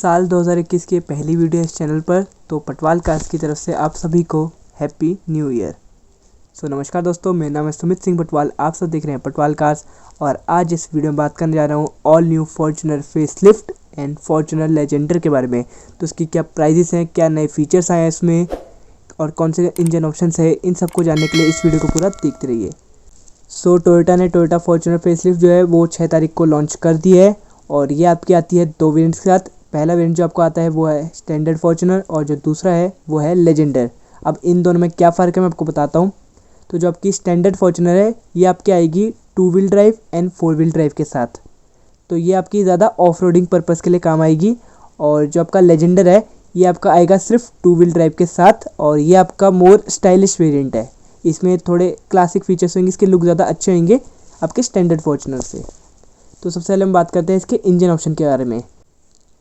साल 2021 की पहली वीडियो इस चैनल पर, तो पटवाल कार्स की तरफ से आप सभी को हैप्पी न्यू ईयर। नमस्कार दोस्तों, मेरा नाम है सुमित सिंह पटवाल। आप सब देख रहे हैं पटवाल कार्स और आज इस वीडियो में बात करने जा रहा हूँ all new Fortuner facelift and Fortuner Legender के बारे में। तो इसकी क्या प्राइजेस हैं, क्या नए फीचर्स आए हैं इसमें और कौन से इंजन ऑप्शंस है, इन सबको जानने के लिए इस वीडियो को पूरा देखते रहिए। टोयोटा ने टोयोटा फॉर्च्यूनर फेसलिफ्ट जो है वो 6 तारीख को लॉन्च कर दी है और ये आपकी आती है 2 वेरिएंट्स के साथ। पहला वेरिएंट जो आपको आता है वो है स्टैंडर्ड फॉर्च्यूनर और जो दूसरा है वो है लेजेंडर। अब इन दोनों में क्या फ़र्क है मैं आपको बताता हूँ। तो जो आपकी स्टैंडर्ड फॉर्च्यूनर है ये आपकी आएगी 2 wheel drive and 4 wheel drive के साथ, तो ये आपकी ज़्यादा ऑफ रोडिंग पर्पज़ के लिए काम आएगी। और जो आपका लेजेंडर है ये आपका आएगा सिर्फ 2 व्हील ड्राइव के साथ और ये आपका मोर स्टाइलिश वेरिएंट है। इसमें थोड़े क्लासिक फीचर्स होंगे, इसके लुक ज़्यादा अच्छे होंगे आपके स्टैंडर्ड फॉर्च्यूनर से। तो सबसे पहले हम बात करते हैं इसके इंजन ऑप्शन के बारे में।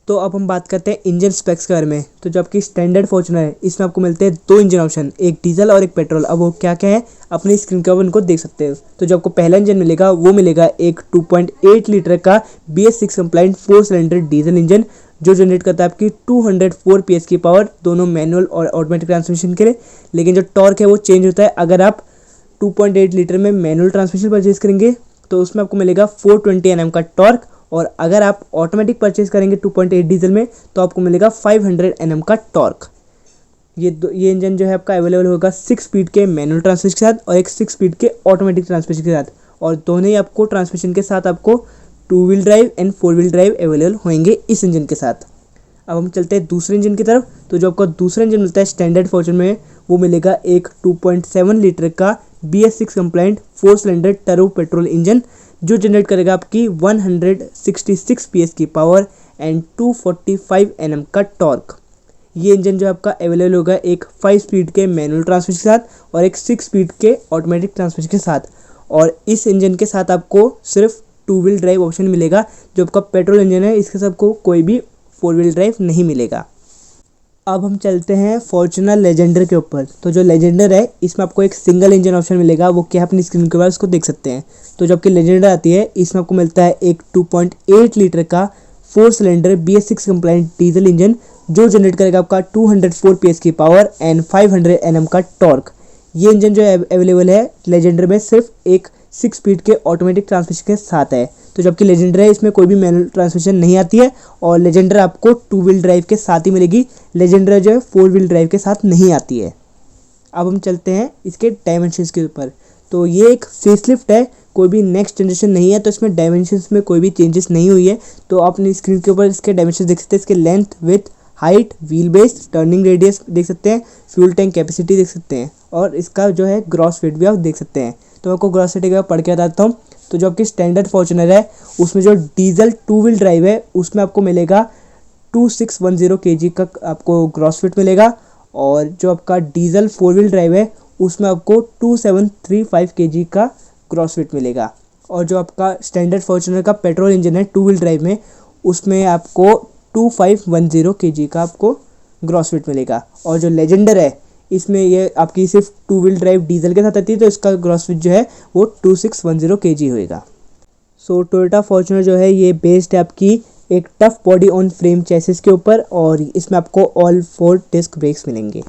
तो अब हम बात करते हैं इंजन स्पेक्स के बारे में। तो जो आपकी स्टैंडर्ड फॉर्च्यूनर है इसमें आपको मिलते हैं 2 इंजन ऑप्शन, एक डीजल और एक पेट्रोल। अब वो क्या क्या है अपनी स्क्रीन के ऊपर उनको देख सकते हो। तो जो आपको पहला इंजन मिलेगा वो मिलेगा एक 2.8 लीटर का BS6 compliant 4 cylinder diesel engine जो जनरेट करता है आपकी 204 PS की पावर, दोनों मैनुअल और ऑटोमेटिक ट्रांसमिशन के लिए। लेकिन जो टॉर्क है वो चेंज होता है। अगर आप 2.8 लीटर में मैनुअल ट्रांसमिशन परचेज करेंगे तो उसमें आपको मिलेगा 420 Nm का टॉर्क, और अगर आप ऑटोमेटिक परचेज करेंगे 2.8 डीजल में तो आपको मिलेगा 500 Nm का टॉर्क। ये इंजन जो है आपका अवेलेबल होगा 6 स्पीड के मैनुअल ट्रांसमिशन के साथ और एक 6 स्पीड के ऑटोमेटिक ट्रांसमिशन के साथ, और दोनों ही आपको ट्रांसमिशन के साथ आपको 2 wheel drive and 4 wheel drive available होंगे इस इंजन के साथ। अब हम चलते हैं दूसरे इंजन की तरफ। तो जो आपका दूसरा इंजन मिलता है स्टैंडर्ड फॉर्च्यूनर में वो मिलेगा एक 2.7 लीटर का BS6 compliant 4 cylinder turbo petrol engine जो जनरेट करेगा आपकी 166 PS की पावर एंड 245 Nm का टॉर्क। ये इंजन जो आपका अवेलेबल होगा एक 5 स्पीड के मैनुअल ट्रांसमिशन के साथ और एक 6 स्पीड के ऑटोमेटिक ट्रांसमिशन के साथ, और इस इंजन के साथ आपको सिर्फ 2 व्हील ड्राइव ऑप्शन मिलेगा। जो आपका पेट्रोल इंजन है इसके साथ आपको कोई भी 4 व्हील ड्राइव नहीं मिलेगा। अब हम चलते हैं फॉर्च्यूनर लेजेंडर के ऊपर। तो जो लेजेंडर है इसमें आपको एक सिंगल इंजन ऑप्शन मिलेगा, वो क्या अपनी स्क्रीन के बाद उसको देख सकते हैं। तो जो आपकी लेजेंडर आती है इसमें आपको मिलता है एक 2.8 लीटर का 4 cylinder BS6 compliant diesel engine जो जनरेट करेगा आपका 204 PS की पावर एंड 500 Nm का टॉर्क। ये इंजन जो है अवेलेबल है लेजेंडर में सिर्फ एक 6 स्पीड के ऑटोमेटिक ट्रांसमिशन के साथ है। तो जबकि लेजेंडर है इसमें कोई भी मैनुअल ट्रांसमिशन नहीं आती है और लेजेंडर आपको 2 व्हील ड्राइव के साथ ही मिलेगी। लेजेंडर जो है 4 व्हील ड्राइव के साथ नहीं आती है। अब हम चलते हैं इसके डायमेंशंस के ऊपर। तो ये एक फेसलिफ्ट है, कोई भी नेक्स्ट जनरेशन नहीं है, तो इसमें डायमेंशंस में कोई भी चेंजेस नहीं हुई है। तो आप अपनी स्क्रीन के ऊपर इसके डायमेंशन देख सकते हैं। इसके length, width, height, wheel base, turning radius देख सकते हैं, फ्यूल टैंक कैपेसिटी देख सकते हैं और इसका जो है ग्रॉस वेट भी आप देख सकते हैं। तो आपको ग्रॉस वेट का पढ़ के बताता हूँ। तो जो आपकी स्टैंडर्ड फॉर्च्यूनर है उसमें जो डीजल 2 व्हील ड्राइव है उसमें आपको मिलेगा 2610 kg का आपको ग्रॉस वेट मिलेगा, और जो आपका डीजल 4 व्हील ड्राइव है उसमें आपको 2735 kg का ग्रॉस वेट मिलेगा। और जो आपका स्टैंडर्ड फॉर्च्यूनर का पेट्रोल इंजन है 2 व्हील ड्राइव में उसमें आपको 2510 kg का आपको ग्रॉस वेट मिलेगा। और जो लेजेंडर है इसमें ये आपकी सिर्फ 2 व्हील ड्राइव डीजल के साथ आती है, तो इसका ग्रॉस वेट जो है वो 2610 kg होएगा। टोयोटा फॉर्च्यूनर जो है ये बेस्ड है आपकी एक tough body on frame chassis के ऊपर और इसमें आपको ऑल 4 डिस्क ब्रेक्स मिलेंगे।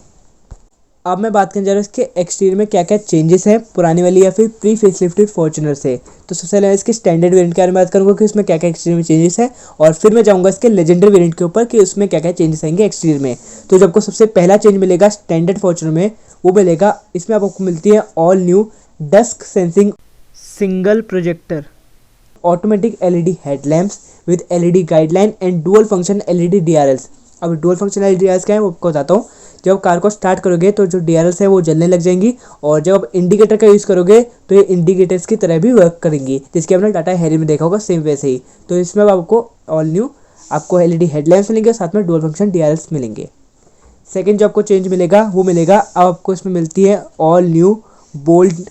अब मैं बात करने जा रहा हूँ इसके एक्सटीरियर में क्या क्या चेंजेस हैं पुरानी वाली या फिर प्री फेसलिफ्टेड फॉर्च्यूनर से। तो सबसे पहले इसके स्टैंडर्ड वेरिएंट के बारे में बात करूँगा कि उसमें क्या क्या एक्सटीरियर में चेंजेस है, और फिर मैं जाऊँगा इसके लेजेंडर वेरिएंट के ऊपर कि उसमें क्या क्या चेंजेस आएंगे एक्सटीरियर में। तो जो आपको सबसे पहला चेंज मिलेगा स्टैंडर्ड फॉर्च्यूनर में वो मिलेगा, इसमें आपको मिलती है all new dusk sensing single projector automatic LED headlamps with LED guideline and dual function LED DRLs। अब डुअल फंक्शन LED DRLs क्या है वो आपको बताता हूँ। जब आप कार को स्टार्ट करोगे तो जो DRLs है वो जलने लग जाएंगी, और जब आप इंडिकेटर का यूज़ करोगे तो ये इंडिकेटर्स की तरह भी वर्क करेंगी, जिसके आपने टाटा हैरी में देखा होगा सेम वैसे ही। तो इसमें आपको ऑल न्यू आपको LED हेडलैम्प्स मिलेंगे, साथ में डुअल फंक्शन DRLs मिलेंगे। सेकेंड जो आपको चेंज मिलेगा वो मिलेगा, अब आपको इसमें मिलती है ऑल न्यू बोल्ड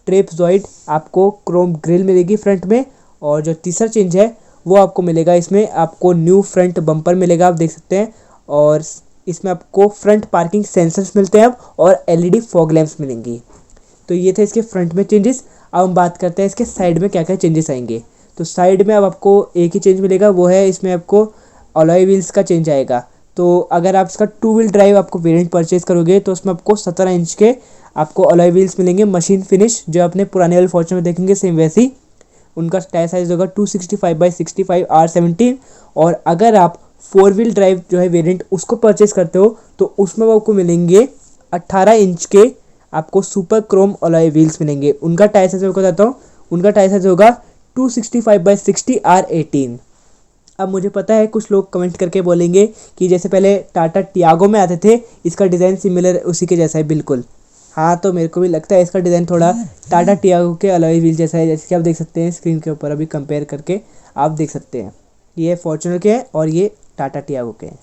ट्रेपजॉइड आपको क्रोम ग्रिल मिलेगी फ्रंट में। और जो तीसरा चेंज है वो आपको मिलेगा, इसमें आपको न्यू फ्रंट बम्पर मिलेगा, आप देख सकते हैं, और इसमें आपको फ्रंट पार्किंग सेंसर्स मिलते हैं अब, और LED फॉग लैंप्स मिलेंगी। तो ये थे इसके फ्रंट में चेंजेस। अब हम बात करते हैं इसके साइड में क्या क्या चेंजेस आएंगे। तो साइड में अब आपको एक ही चेंज मिलेगा, वो है इसमें आपको अलॉय व्हील्स का चेंज आएगा। तो अगर आप इसका 2 व्हील ड्राइव आपको वेरिएंट परचेज करोगे तो उसमें आपको 17 इंच के आपको अलॉय व्हील्स मिलेंगे, मशीन फिनिश, जो अपने पुराने वाले फॉर्च्यूनर में देखेंगे सेम वैसी। उनका टायर साइज होगा 265/65 R17। और अगर आप 4 व्हील ड्राइव जो है वेरिएंट उसको परचेज करते हो तो उसमें आपको मिलेंगे 18 इंच के आपको सुपर क्रोम अलॉय व्हील्स मिलेंगे। उनका टायर साइज मैं आपको बताता हूँ, उनका टायर साइज होगा 265/60 R18। अब मुझे पता है कुछ लोग कमेंट करके बोलेंगे कि जैसे पहले टाटा टियागो में आते थे, इसका डिज़ाइन सिमिलर उसी के जैसा है बिल्कुल। हाँ, तो मेरे को भी लगता है इसका डिज़ाइन थोड़ा टाटा टियागो के अलॉय व्हील जैसा है, जैसे कि आप देख सकते हैं स्क्रीन के ऊपर अभी कंपेयर करके आप देख सकते हैं। ये फॉर्च्यूनर के हैं और ये टाटा टियागो के हैं।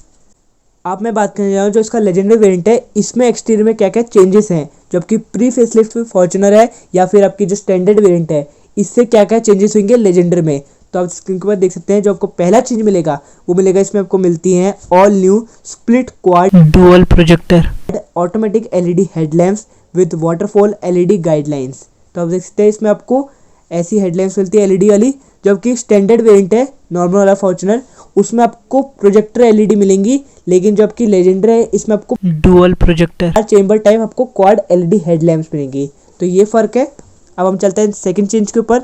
अब मैं बात करने जा रहा हूँ जो इसका लेजेंडरी वेरिएंट है, इसमें एक्सटीरियर में क्या क्या चेंजेस हैं, जो आपकी प्री फेसलिफ्ट फॉर्च्यूनर है या फिर आपकी जो स्टैंडर्ड वेरिएंट है, इससे क्या क्या चेंजेस होंगे लेजेंडर में। तो आप स्क्रीन के ऊपर देख सकते हैं। जो आपको पहला चीज मिलेगा वो मिलेगा, इसमें आपको मिलती है all new split quad dual projector automatic LED headlamps with waterfall LED guidelines. तो आप देख सकते हैं इसमें आपको ऐसी हेडलैम्प्स मिलती है एलईडी वाली। जबकि स्टैंडर्ड वेरिएंट है नॉर्मल वाला फॉर्च्यूनर, उसमें आपको प्रोजेक्टर एलईडी मिलेंगी, लेकिन जो आपकी लेजेंडर है इसमें आपको डुअल प्रोजेक्टर चेंबर टाइप आपको क्वाड एलईडी हेडलैम्प्स मिलेंगी। तो ये फ़र्क है। अब हम चलते हैं सेकंड चेंज के ऊपर।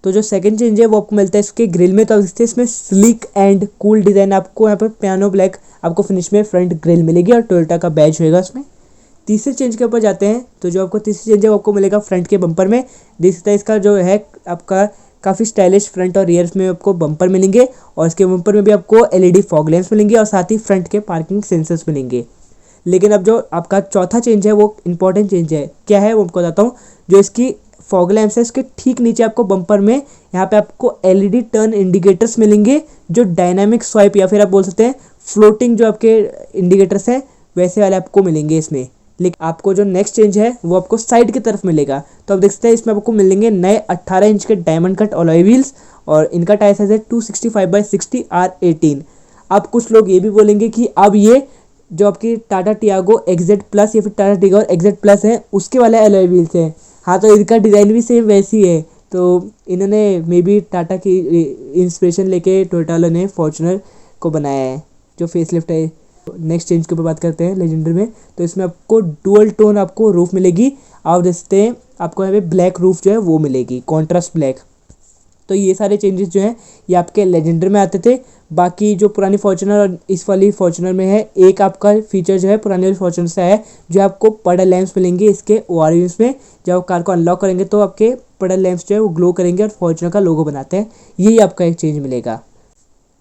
तो जो सेकंड चेंज है वो आपको मिलता है इसके ग्रिल में। तो आप देखते हैं इसमें स्लीक एंड कूल डिज़ाइन आपको यहाँ पर पियानो ब्लैक आपको फिनिश में फ्रंट ग्रिल मिलेगी और टोयोटा का बैज होएगा उसमें। तीसरे चेंज के ऊपर जाते हैं। तो जो आपको तीसरी चेंज है वो आपको मिलेगा फ्रंट के बम्पर में। देख सकते हैं इसका जो है आपका काफ़ी स्टाइलिश फ्रंट और रियर में आपको बम्पर मिलेंगे और इसके बम्पर में भी आपको एलईडी फॉग लैंप्स मिलेंगे और साथ ही फ्रंट के पार्किंग सेंसर्स मिलेंगे। लेकिन अब जो आपका चौथा चेंज है वो इंपॉर्टेंट चेंज है। क्या है वो आपको बताता हूँ। जो इसकी फॉग लैंप्स है उसके ठीक नीचे आपको बम्पर में यहाँ पे आपको एलईडी टर्न इंडिकेटर्स मिलेंगे, जो डायनामिक स्वाइप या फिर आप बोल सकते हैं फ्लोटिंग जो आपके इंडिकेटर्स हैं वैसे वाले आपको मिलेंगे इसमें। लेकिन आपको जो नेक्स्ट चेंज है वो आपको साइड की तरफ मिलेगा। तो आप देख सकते हैं इसमें आपको मिलेंगे नए 18 इंच के डायमंड कट अलॉय व्हील्स और इनका टायर साइज है 265/60 R18। अब कुछ लोग ये भी बोलेंगे कि अब ये जो आपकी टाटा टियागो XZ प्लस या फिर टाटा टियागो XZ प्लस है उसके वाले अलॉय व्हील्स हैं। हाँ, तो इनका डिज़ाइन भी सेम वैसी है। तो इन्होंने मे बी टाटा की इंस्पिरेशन लेके टोयोटा ने फॉर्च्यूनर को बनाया है जो फेसलिफ्ट है। नेक्स्ट चेंज के ऊपर बात करते हैं लेजेंडर में। तो इसमें आपको डुअल टोन आपको रूफ मिलेगी। आप देखते हैं आपको यहाँ पे ब्लैक रूफ जो है वो मिलेगी, कॉन्ट्रास्ट ब्लैक। तो ये सारे चेंजेस जो हैं ये आपके लेजेंडर में आते थे। बाकी जो पुरानी फॉर्च्यूनर और इस वाली फॉर्च्यूनर में है, एक आपका फीचर जो है पुरानी वाली फॉर्च्यूनर से है, जो आपको पडल लैंप्स मिलेंगे इसके ओआरवीएम्स में। जब आप कार को अनलॉक करेंगे तो आपके पडल लैंप्स जो है वो ग्लो करेंगे और फॉर्च्यूनर का लोगो बनाते हैं। यही आपका एक चेंज मिलेगा।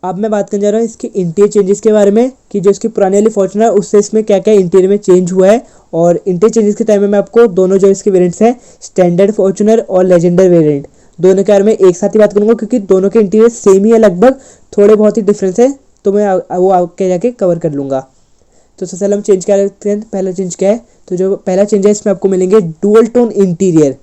अब मैं बात करने जा रहा हूँ इसके इंटीरियर चेंजेस के बारे में कि जो इसकी पुरानी वाली फॉर्च्यूनर उससे इसमें क्या क्या इंटीरियर में चेंज हुआ है। और इंटीरियर चेंजेस के टाइम में मैं आपको दोनों जो इसके वेरिएंट्स हैं, स्टैंडर्ड फॉर्च्यूनर और लेजेंडर वेरिएंट, दोनों के बारे में एक साथ ही बात करूंगा क्योंकि दोनों के इंटीरियर सेम ही है लगभग, थोड़े बहुत ही डिफरेंस है। तो मैं वो आगे जाके कवर कर लूँगा। तो सबसे पहले हम चेंज क्या करते हैं। पहला चेंज क्या है। तो जो पहला चेंज है इसमें आपको मिलेंगे डुअल टोन इंटीरियर।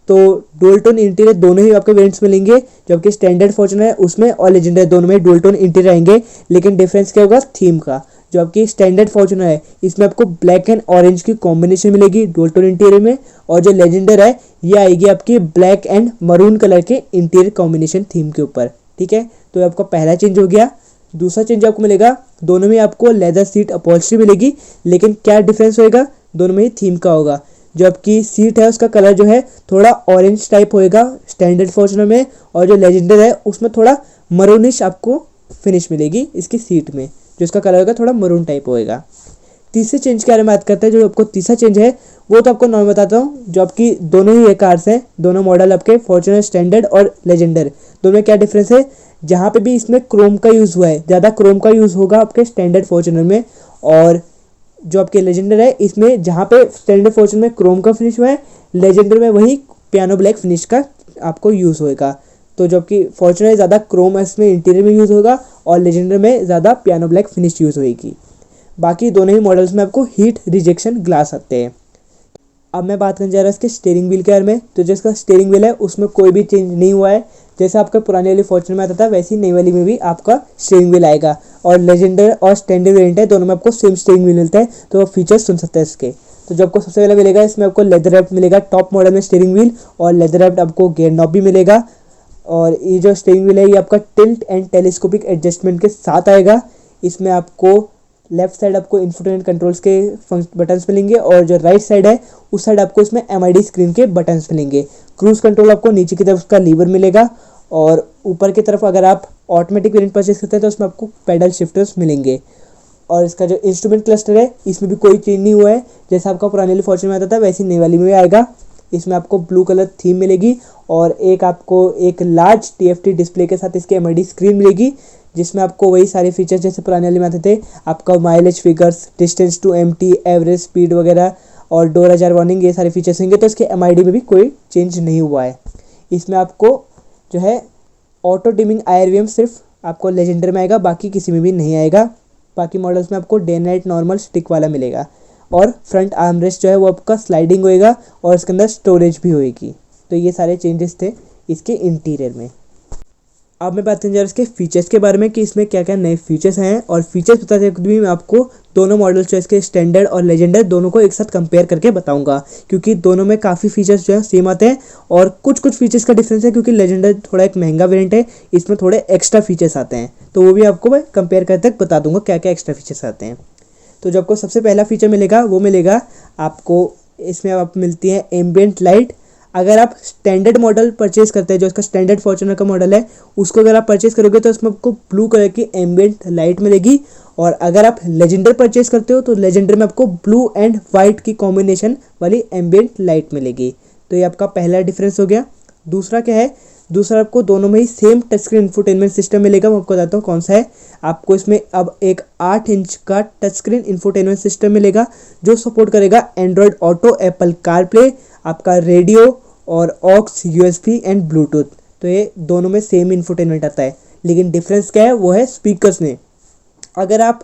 तो डुअल टोन इंटीरियर दोनों ही आपके वेरिएंट्स मिलेंगे, जबकि स्टैंडर्ड फॉर्च्यूनर है उसमें और लेजेंडर दोनों में डुअल टोन इंटीरियर आएंगे। लेकिन डिफरेंस क्या होगा थीम का। जो आपकी स्टैंडर्ड फॉर्च्यूनर है इसमें आपको ब्लैक एंड ऑरेंज की कॉम्बिनेशन मिलेगी डुअल टोन इंटीरियर में, और जो लेजेंडर है ये आएगी आपकी ब्लैक एंड मरून कलर के इंटीरियर कॉम्बिनेशन थीम के ऊपर। ठीक है, तो आपका पहला चेंज हो गया। दूसरा चेंज आपको मिलेगा, दोनों में आपको लेदर सीट अपॉल्स्ट्री मिलेगी, लेकिन क्या डिफरेंस होएगा दोनों में ही थीम का होगा। जो आपकी सीट है उसका कलर जो है थोड़ा ऑरेंज टाइप होएगा स्टैंडर्ड फॉर्च्यूनर में, और जो लेजेंडर है उसमें थोड़ा मरूनिश आपको फिनिश मिलेगी इसकी सीट में, जो इसका कलर होगा थोड़ा मरून टाइप होएगा। तीसरे चेंज के बारे में बात करते हैं। जो आपको तीसरा चेंज है वो तो आपको नॉर्मल बताता हूँ। जो आपकी दोनों ही कार्स हैं, दोनों मॉडल आपके फॉर्च्यूनर स्टैंडर्ड और लेजेंडर, दोनों में क्या डिफरेंस है। जहाँ पे भी इसमें क्रोम का यूज़ हुआ है, ज़्यादा क्रोम का यूज़ होगा आपके स्टैंडर्ड फॉर्च्यूनर में, और जो आपके लेजेंडर है इसमें जहाँ पे स्टैंडर्ड फॉर्च्यूनर में क्रोम का फिनिश हुआ है, लेजेंडर में वही पियानो ब्लैक फिनिश का आपको यूज़ होएगा। तो जो आपकी फॉर्च्यूनर ज़्यादा क्रोम इसमें इंटीरियर में यूज़ होगा और लेजेंडर में ज़्यादा पियानो ब्लैक फिनिश यूज़ होएगी। बाकी दोनों ही मॉडल्स में आपको हीट रिजेक्शन ग्लास आते हैं। अब मैं बात करने जा रहा हूँ इसके स्टीयरिंग व्हील के बारे में। तो जो इसका स्टीयरिंग व्हील है उसमें कोई भी चेंज नहीं हुआ है। जैसे आपका पुरानी वाली फॉर्च्यूनर में आता था वैसी नई वाली में भी आपका स्टीयरिंग व्हील आएगा, और लेजेंडर और स्टैंडर्ड वेरिएंट है दोनों में आपको सेम स्टीयरिंग व्हील मिलता है। तो वो फीचर्स सुन सकते हैं इसके। तो जो आपको सबसे पहले मिलेगा इसमें आपको लेदर रैप्ड मिलेगा टॉप मॉडल में स्टीयरिंग व्हील, और लेदर रैप्ड आपको गियर नॉब भी मिलेगा। और ये जो स्टीयरिंग व्हील है ये आपका टिल्ट एंड टेलीस्कोपिक एडजस्टमेंट के साथ आएगा। इसमें आपको लेफ्ट साइड आपको इंफोटेनमेंट कंट्रोल्स के बटन्स मिलेंगे और जो राइट साइड है उस साइड आपको इसमें MID स्क्रीन के बटन्स मिलेंगे। क्रूज कंट्रोल आपको नीचे की तरफ उसका लीवर मिलेगा और ऊपर की तरफ अगर आप ऑटोमेटिक वेरिएंट परचेज करते हैं तो उसमें आपको पैडल शिफ्टर्स मिलेंगे। और इसका जो इंस्ट्रूमेंट क्लस्टर है इसमें भी कोई चेंज नहीं हुआ है, जैसा आपका पुराने वाली फॉर्च्यूनर में आता था वैसे नई वाली में भी आएगा। इसमें आपको ब्लू कलर थीम मिलेगी और आपको एक लार्ज TFT डिस्प्ले के साथ इसकी MID स्क्रीन मिलेगी, जिसमें आपको वही सारे फीचर्स जैसे पुराने वाले में आते थे, आपका mileage figures, distance to empty, average speed वगैरह और डोर अजार वार्निंग, ये सारे फीचर्स होंगे। तो इसके MID में भी कोई चेंज नहीं हुआ है। इसमें आपको जो है ऑटो डिमिंग IRVM सिर्फ आपको लेजेंडर में आएगा, बाकी किसी में भी नहीं आएगा। बाकी मॉडल्स में आपको डे नाइट नॉर्मल स्टिक वाला मिलेगा और फ्रंट आर्मरेस्ट जो है वो आपका स्लाइडिंग होएगा और इसके अंदर स्टोरेज भी होएगी। तो ये सारे चेंजेस थे इसके इंटीरियर में। अब मैं बात करने जा रहा हूँ इसके फीचर्स के बारे में कि इसमें क्या क्या नए फीचर्स हैं, और फीचर्स बताते हुए भी मैं आपको दोनों मॉडल्स जो इसके स्टैंडर्ड और लेजेंडर दोनों को एक साथ कंपेयर करके बताऊंगा, क्योंकि दोनों में काफ़ी फीचर्स जो है सेम आते हैं और कुछ फीचर्स का डिफरेंस है, क्योंकि लेजेंडर थोड़ा एक महंगा वेरिएंट है, इसमें थोड़े एक्स्ट्रा फीचर्स आते हैं। तो वो भी आपको मैं कंपेयर करते बता दूंगा क्या क्या एक्स्ट्रा फीचर्स आते हैं। तो जो आपको सबसे पहला फीचर मिलेगा वो मिलेगा आपको, इसमें आप मिलती है एम्बियंट लाइट। अगर आप स्टैंडर्ड मॉडल परचेज करते हैं, जो इसका स्टैंडर्ड फॉर्च्यूनर का मॉडल है उसको अगर आप परचेज करोगे तो इसमें आपको ब्लू कलर की एम्बियंट लाइट मिलेगी, और अगर आप लेजेंडर परचेज करते हो तो लेजेंडर में आपको ब्लू एंड वाइट की कॉम्बिनेशन वाली एम्बियंट लाइट मिलेगी। तो ये आपका पहला डिफरेंस हो गया। दूसरा क्या है, दूसरा आपको दोनों में ही same touch screen infotainment system मिलेगा। मैं आपको बताता हूँ कौन सा है। आपको इसमें अब एक 8 इंच का टच स्क्रीन इंफोटेनमेंट सिस्टम मिलेगा जो सपोर्ट करेगा एंड्रॉयड ऑटो, एप्पल कारप्ले, आपका रेडियो और ऑक्स, USB एंड ब्लूटूथ। तो ये दोनों में सेम इंफोटेनमेंट आता है, लेकिन डिफरेंस क्या है वो है स्पीकर्स में। अगर आप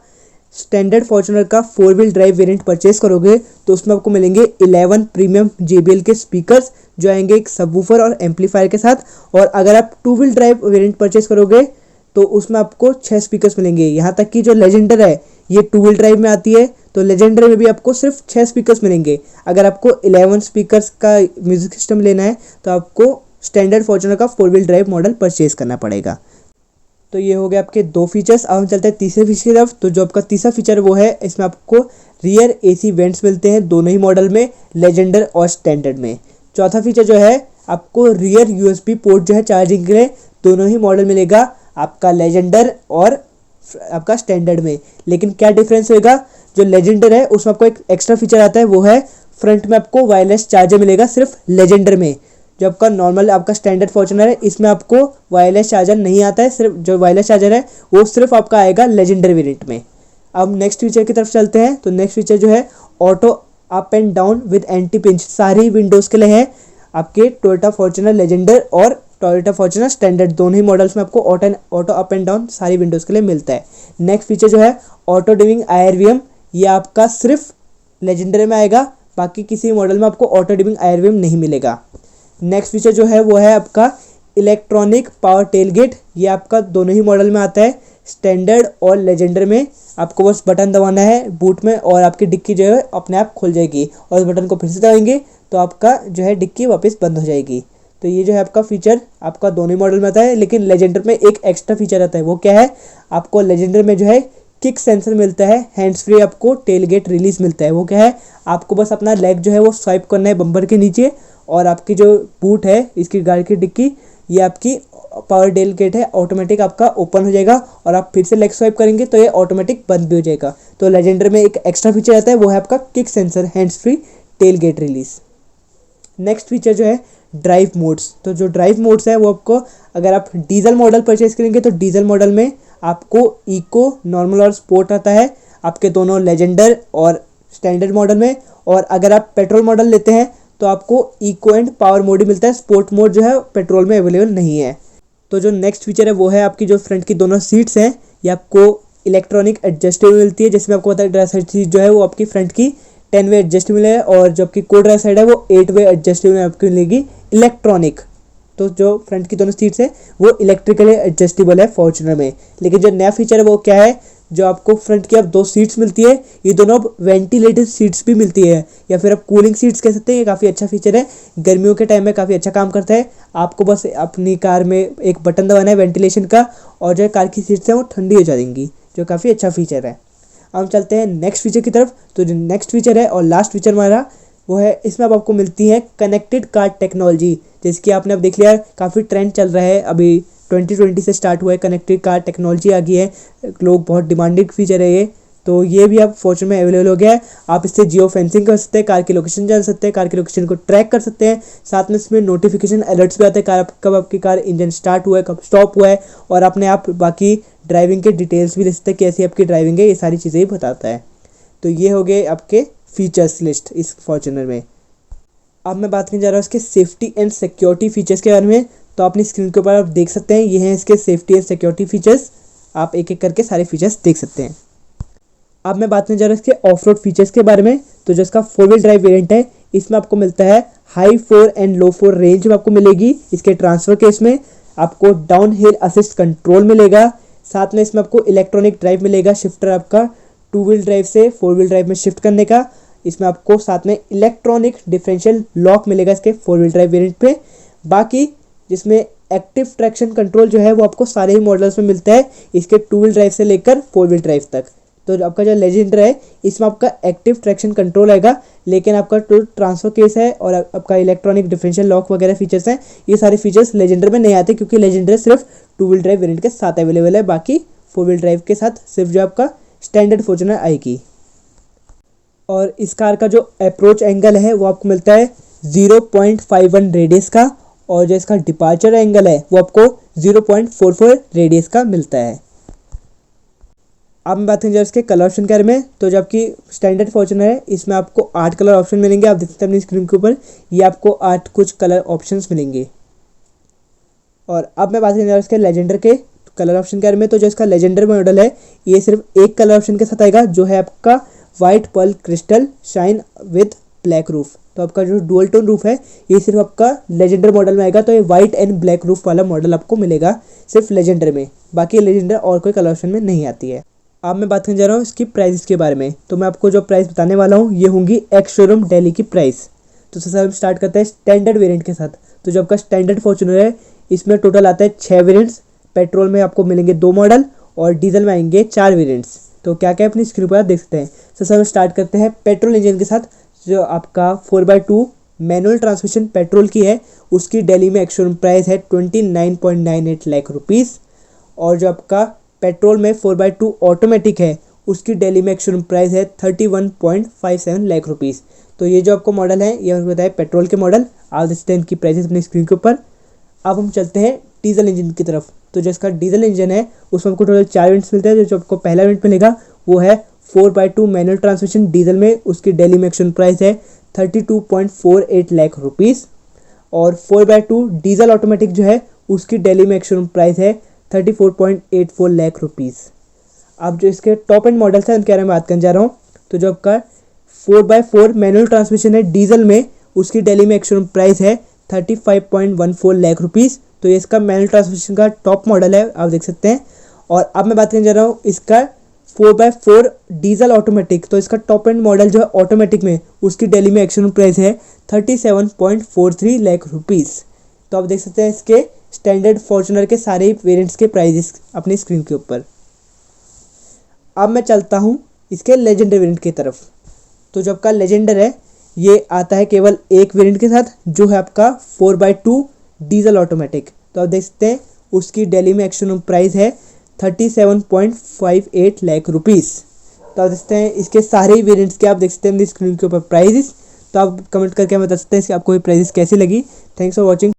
स्टैंडर्ड फॉर्च्यूनर का 4 व्हील ड्राइव वेरिएंट परचेज करोगे तो उसमें आपको मिलेंगे 11 प्रीमियम JBL के स्पीकर्स जो आएंगे एक सबवूफर और एम्पलीफायर के साथ। और अगर आप 2 व्हील ड्राइव वेरिएंट परचेज करोगे तो उसमें आपको 6 स्पीकर्स मिलेंगे। यहाँ तक कि जो लेजेंडर है ये 2 व्हील ड्राइव में आती है, तो लेजेंडर में भी आपको सिर्फ 6 स्पीकर्स मिलेंगे। अगर आपको 11 स्पीकर्स का म्यूजिक सिस्टम लेना है तो आपको स्टैंडर्ड फॉर्च्यूनर का 4 व्हील ड्राइव मॉडल परचेज करना पड़ेगा। तो ये हो गए आपके 2 फीचर्स। अब हम चलते हैं तीसरे फीचर की तरफ। तो जो आपका तीसरा फीचर वो है, इसमें आपको रियर AC वेंट्स मिलते हैं दोनों ही मॉडल में, लेजेंडर और स्टैंडर्ड में। चौथा फीचर जो है, आपको रियर USB पोर्ट जो है चार्जिंग के लिए दोनों ही मॉडल मिलेगा, आपका लेजेंडर और आपका स्टैंडर्ड में। लेकिन क्या डिफरेंस होगा, जो लेजेंडर है उसमें आपको एक एक्स्ट्रा फीचर आता है, वो है फ्रंट में आपको वायरलेस चार्जर मिलेगा सिर्फ लेजेंडर में। जो आपका नॉर्मल आपका स्टैंडर्ड फॉर्च्यूनर है इसमें आपको वायरलेस चार्जर नहीं आता है, सिर्फ जो वायरलेस चार्जर है वो सिर्फ आपका आएगा लेजेंडर वेरिएंट में। अब नेक्स्ट फीचर की तरफ चलते हैं। तो नेक्स्ट फीचर जो है auto up and down with anti pinch, सारी विंडोज़ के लिए है। आपके टोयोटा फॉर्च्यूनर लेजेंडर और टोयोटा फॉर्च्यूनर स्टैंडर्ड दोनों ही मॉडल्स में आपको ऑटो अप एंड डाउन सारी विंडोज़ के लिए मिलता है। नेक्स्ट फीचर जो है ऑटो डिमिंग IRVM, ये आपका सिर्फ लेजेंडर में आएगा, बाकी किसी मॉडल में आपको ऑटो डिमिंग IRVM नहीं मिलेगा। नेक्स्ट फीचर जो है वो है आपका इलेक्ट्रॉनिक पावर टेलगेट, ये आपका दोनों ही मॉडल में आता है, स्टैंडर्ड और लेजेंडर में। आपको बस बटन दबाना है बूट में और आपकी डिक्की जो है अपने आप खुल जाएगी, और उस बटन को फिर से दबाएंगे तो आपका जो है डिक्की वापस बंद हो जाएगी। तो ये जो है आपका फीचर आपका दोनों ही मॉडल में आता है। लेकिन लेजेंडर में एक एक्स्ट्रा फीचर आता है, वो क्या है, आपको लेजेंडर में जो है किक सेंसर मिलता है, हैंड्स फ्री आपको टेलगेट रिलीज मिलता है। वो क्या है, आपको बस अपना लेग जो है वो स्वाइप करना है बम्पर के नीचे, और आपकी जो बूट है इसकी गाड़ी की डिक्की, ये आपकी पावर टेलगेट है, ऑटोमेटिक आपका ओपन हो जाएगा, और आप फिर से लेग स्वाइप करेंगे तो ये ऑटोमेटिक बंद भी हो जाएगा। तो लेजेंडर में एक एक्स्ट्रा फीचर आता है, वो है आपका kick sensor, hands free tailgate release. Next feature जो है ड्राइव मोड्स। तो जो ड्राइव मोड्स है वो आपको, अगर आप डीजल मॉडल परचेज करेंगे तो डीजल मॉडल में आपको इको, नॉर्मल और स्पोर्ट आता है, आपके दोनों लेजेंडर और स्टैंडर्ड मॉडल में। और अगर आप पेट्रोल मॉडल लेते हैं तो आपको इको एंड पावर मोड ही मिलता है, स्पोर्ट मोड जो है पेट्रोल में अवेलेबल नहीं है। तो जो नेक्स्ट फीचर है वो है आपकी जो फ्रंट की दोनों सीट्स हैं ये आपको इलेक्ट्रॉनिक एडजस्टेबल मिलती है, जिसमें आपको पता है ड्राइवर साइड सीट जो है वो आपकी फ्रंट की 10 वे एडजस्टेबल है, और जो आपकी को ड्राइवर साइड है वो 8 वे एडजस्टेबल आपको मिलेगी इलेक्ट्रॉनिक। तो जो फ्रंट की दोनों सीट्स है वो इलेक्ट्रिकली एडजस्टेबल है फॉर्च्यूनर में। लेकिन जो नया फीचर है वो क्या है, जो आपको फ्रंट की अब 2 सीट्स मिलती है, ये दोनों अब वेंटिलेटेड सीट्स भी मिलती है, या फिर आप कूलिंग सीट्स कह सकते हैं। ये काफ़ी अच्छा फीचर है, गर्मियों के टाइम में काफ़ी अच्छा काम करता है। आपको बस अपनी कार में एक बटन दबाना है वेंटिलेशन का, और जो कार की सीट्स हैं वो ठंडी हो जाएंगी। जो काफ़ी अच्छा फीचर है। अब हम चलते हैं नेक्स्ट फीचर की तरफ। तो जो नेक्स्ट फीचर है और लास्ट फीचर हमारा वो है, इसमें अब आपको मिलती है कनेक्टेड कार टेक्नोलॉजी, जिसकी आपने अब देख लिया काफ़ी ट्रेंड चल रहा है, अभी 2020 से स्टार्ट हुआ है, कनेक्टेड कार टेक्नोलॉजी आ गई है, लोग बहुत डिमांडेड फीचर है ये। तो ये भी अब फॉर्च्यूनर में अवेलेबल हो गया है। आप इससे जियो फेंसिंग कर सकते हैं, कार की लोकेशन जान सकते हैं, कार की लोकेशन को ट्रैक कर सकते हैं, साथ में इसमें नोटिफिकेशन अलर्ट्स भी आते हैं, कब आपकी कार इंजन स्टार्ट हुआ है, कब स्टॉप हुआ है, और अपने आप बाकी ड्राइविंग के डिटेल्स भी ले सकते हैं, कैसी आपकी ड्राइविंग है, ये सारी चीज़ें ही बताता है। तो ये हो गए आपके फीचर्स लिस्ट इस फॉर्च्यूनर में। अब मैं बात करने जा रहा हूँ इसके सेफ्टी एंड सिक्योरिटी फीचर्स के बारे में। तो अपनी स्क्रीन के ऊपर आप देख सकते हैं, ये हैं इसके सेफ्टी एंड सिक्योरिटी फीचर्स। आप एक एक करके सारे फीचर्स देख सकते हैं। अब मैं बात करने जा रहा हूँ इसके ऑफ रोड फीचर्स के बारे में। तो जो इसका 4 व्हील ड्राइव वेरिएंट है, इसमें आपको मिलता है हाई 4 एंड लो 4 रेंज में आपको मिलेगी। इसके ट्रांसफर केस में आपको डाउन हिल असिस्ट कंट्रोल मिलेगा, साथ में इसमें आपको इलेक्ट्रॉनिक ड्राइव मिलेगा, शिफ्टर आपका 2 व्हील ड्राइव से 4 व्हील ड्राइव में शिफ्ट करने का। इसमें आपको साथ में इलेक्ट्रॉनिक डिफरेंशियल लॉक मिलेगा इसके 4 व्हील ड्राइव वेरिएंट पे। बाकी जिसमें एक्टिव ट्रैक्शन कंट्रोल जो है वो आपको सारे ही मॉडल्स में मिलता है, इसके 2 व्हील ड्राइव से लेकर 4 व्हील ड्राइव तक। तो आपका जो लेजेंडर है इसमें आपका एक्टिव ट्रैक्शन कंट्रोल आएगा, लेकिन आपका ट्रांसफर केस है और आपका इलेक्ट्रॉनिक डिफरेंशियल लॉक वगैरह फीचर्स हैं, ये सारे फीचर्स लेजेंडर में नहीं आते, क्योंकि लेजेंडर सिर्फ 2 व्हील ड्राइव वेरिएंट के साथ अवेलेबल है। बाकी 4 व्हील ड्राइव के साथ सिर्फ जो आपका स्टैंडर्ड फॉर्च्यूनर आएगी। और इस कार का जो अप्रोच एंगल है वो आपको मिलता है 0.51 रेडियस का, और जो इसका डिपार्चर एंगल है वो आपको 0.44 रेडियस का मिलता है। अब मैं बात करें इसके कलर ऑप्शन के बारे में। तो जो आपकी स्टैंडर्ड फॉर्च्यूनर है इसमें आपको 8 कलर ऑप्शन मिलेंगे। आप देख सकते हैं अपनी स्क्रीन के ऊपर, ये आपको 8 कुछ कलर ऑप्शंस मिलेंगे। और अब मैं बात करें इसके लेजेंडर के कलर ऑप्शन के बारे में। तो जो इसका लेजेंडर मॉडल है ये सिर्फ एक कलर ऑप्शन के साथ आएगा, जो है आपका white Perl crystal shine with black roof. तो आपका जो डुअल टोन रूफ है ये सिर्फ आपका लेजेंडर मॉडल में आएगा। तो ये वाइट एंड ब्लैक रूफ वाला मॉडल आपको मिलेगा सिर्फ लेजेंडर में, बाकी लेजेंडर और कोई कलर ऑप्शन में नहीं आती है। अब मैं बात करने जा रहा हूँ इसकी प्राइस के बारे में। तो मैं आपको जो प्राइस बताने वाला हूँ ये होंगी एक्स शोरूम दिल्ली की प्राइस। तो सबसे हम स्टार्ट करते हैं स्टैंडर्ड वेरिएंट के साथ। तो जो आपका स्टैंडर्ड फॉर्च्यूनर है इसमें टोटल आता है 6 वेरिएंट्स। पेट्रोल में आपको मिलेंगे 2 मॉडल और डीजल में आएंगे 4 वेरिएंट्स। तो क्या क्या अपनी स्क्रीन पर आप देख सकते हैं। सबसे हम स्टार्ट करते हैं पेट्रोल इंजन के साथ। जो आपका 4x2 मैनुअल ट्रांसमिशन पेट्रोल की है उसकी दिल्ली में एक्स शोरूम प्राइस है 29.98 लाख रुपीज़। और जो आपका पेट्रोल में 4x2 ऑटोमेटिक है उसकी दिल्ली में एक्स शोरूम प्राइस है 31.57 लाख रुपीज़। तो ये जो आपको मॉडल है ये बताया पेट्रोल के मॉडल। आप देखते हैं इनकी प्राइसेस अपनी स्क्रीन के ऊपर। अब हम चलते हैं डीजल इंजन की तरफ। तो जो इसका डीजल इंजन है उसमें आपको टोटल 4 वेरिएंट्स मिलते हैं। जो आपको पहला वेरिएंट मिलेगा वो है 4x2 मैनुअल ट्रांसमिशन डीजल में, उसकी दिल्ली में एक्शन प्राइस है 32.48 लाख रुपीज़। और 4x2 डीजल ऑटोमेटिक जो है उसकी दिल्ली में एक्शन प्राइस है 34.84 लाख रुपीज़। अब जो इसके टॉप एंड मॉडल्स हैं उनके बारे में बात करने जा रहा हूँ। तो जो आपका 4x4 मैनुअल ट्रांसमिशन है डीजल में उसकी दिल्ली में एक्शन प्राइस है 35.14 लाख रुपीज़। तो ये इसका मैनुअल ट्रांसमिशन का टॉप मॉडल है, आप देख सकते हैं। और अब मैं बात करने जा रहा हूँ इसका 4x4 डीजल ऑटोमेटिक। तो इसका टॉप एंड मॉडल जो है ऑटोमेटिक में उसकी दिल्ली में एक्शन प्राइस है 37.43 लाख रुपीज़। तो आप देख सकते हैं इसके स्टैंडर्ड फॉर्च्यूनर के सारे वेरिएंट्स के प्राइजेस अपनी स्क्रीन के ऊपर। अब मैं चलता हूँ इसके लेजेंडर वेरिएंट की तरफ। तो जो आपका लेजेंडर है ये आता है केवल एक वेरिएंट के साथ, जो है आपका 4x2 डीजल ऑटोमेटिक। तो आप देख सकते हैं उसकी दिल्ली में एक्शन प्राइस है 37.58 लाख रुपीज़। तो आप देखते हैं इसके सारे वेरिएंट्स के आप देख सकते हैं अपनी स्क्रीन के ऊपर प्राइजेस। तो आप कमेंट करके हमें बता सकते हैं कि आपको ये प्राइजेस कैसी लगी। Thanks for watching.